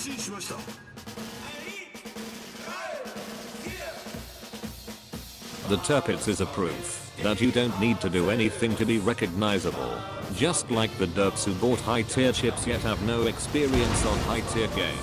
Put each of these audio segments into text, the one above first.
The Tirpitz is a proof that you don't need to do anything to be recognizable. Just like the derps who bought high tier ships yet have no experience on high tier games.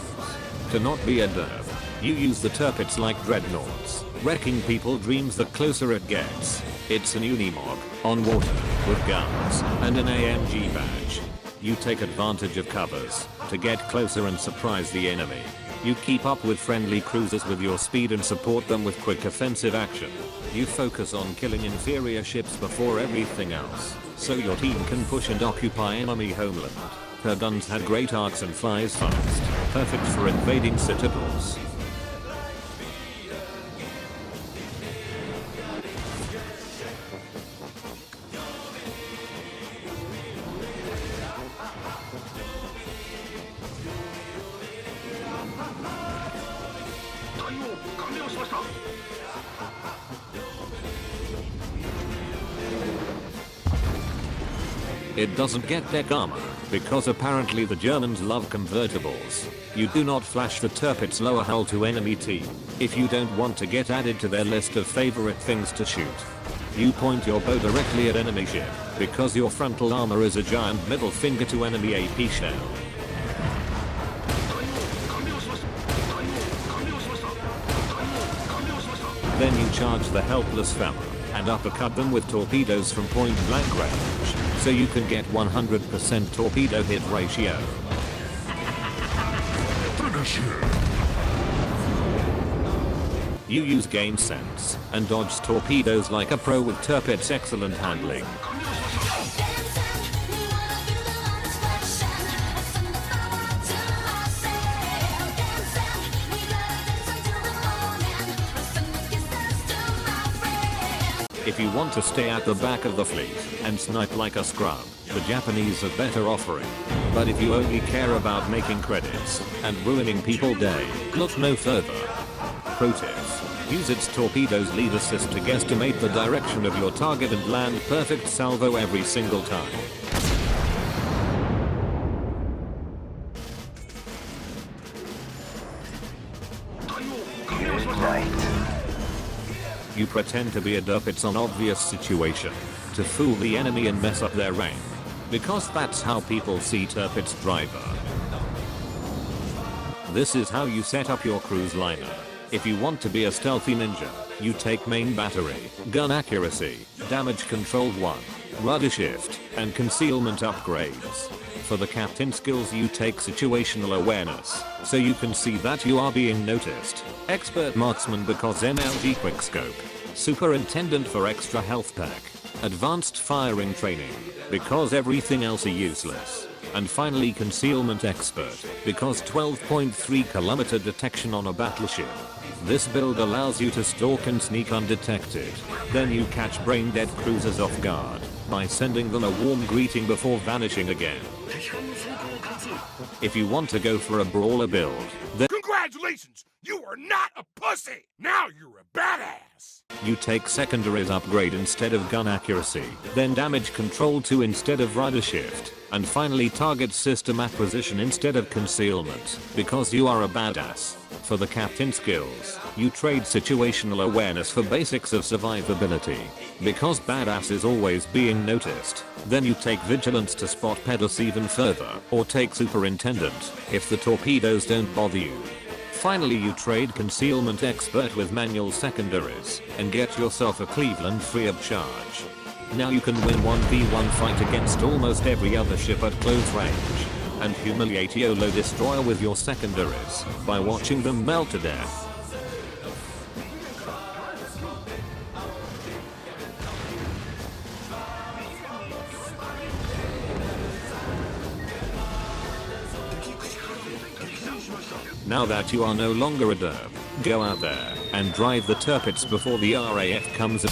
To not be a derp, you use the Tirpitz like dreadnoughts, wrecking people dreams the closer it gets. It's an unimog, on water, with guns, and an AMG badge. You take advantage of covers to get closer and surprise the enemy. You keep up with friendly cruisers with your speed and support them with quick offensive action. You focus on killing inferior ships before everything else, so your team can push and occupy enemy homeland. Her guns had great arcs and flies fast, perfect for invading citadels. It doesn't get deck armor, because apparently the Germans love convertibles. You do not flash the Tirpitz lower hull to enemy team if you don't want to get added to their list of favorite things to shoot. You point your bow directly at enemy ship, because your frontal armor is a giant middle finger to enemy AP shell. Then you charge the helpless fammer and uppercut them with torpedoes from point blank range, so you can get 100% torpedo hit ratio. You use game sense and dodge torpedoes like a pro with Tirpitz excellent handling. If you want to stay at the back of the fleet and snipe like a scrub, the Japanese are better offering. But if you only care about making credits and ruining people's day, look no further. Pro tip: use its torpedoes lead assist to guesstimate the direction of your target and land perfect salvo every single time. You pretend to be a derp. It's an obvious situation to fool the enemy and mess up their rank, because that's how people see Tirpitz driver. This is how you set up your cruise liner. If you want to be a stealthy ninja, you take main battery, gun accuracy, damage control 1, rudder shift, and concealment upgrades. For the captain skills you take situational awareness, so you can see that you are being noticed. Expert marksman because MLG quickscope. Superintendent for extra health pack. Advanced firing training, because everything else are useless. And finally concealment expert, because 12.3 kilometer detection on a battleship. This build allows you to stalk and sneak undetected. Then you catch brain dead cruisers off guard by sending them a warm greeting before vanishing again. If you want to go for a brawler build, then congratulations! You are not a pussy! Now you're a badass! You take secondaries upgrade instead of gun accuracy, then damage control 2 instead of rudder shift, and finally target system acquisition instead of concealment, because you are a badass. For the captain skills, you trade situational awareness for basics of survivability, because badass is always being noticed. Then you take vigilance to spot pedals even further, or take superintendent if the torpedoes don't bother you. Finally you trade concealment expert with manual secondaries and get yourself a Cleveland free of charge. Now you can win 1v1 fight against almost every other ship at close range and humiliate YOLO destroyer with your secondaries by watching them melt to death. Now that you are no longer a derp, go out there and drive the Tirpitz before the RAF comes.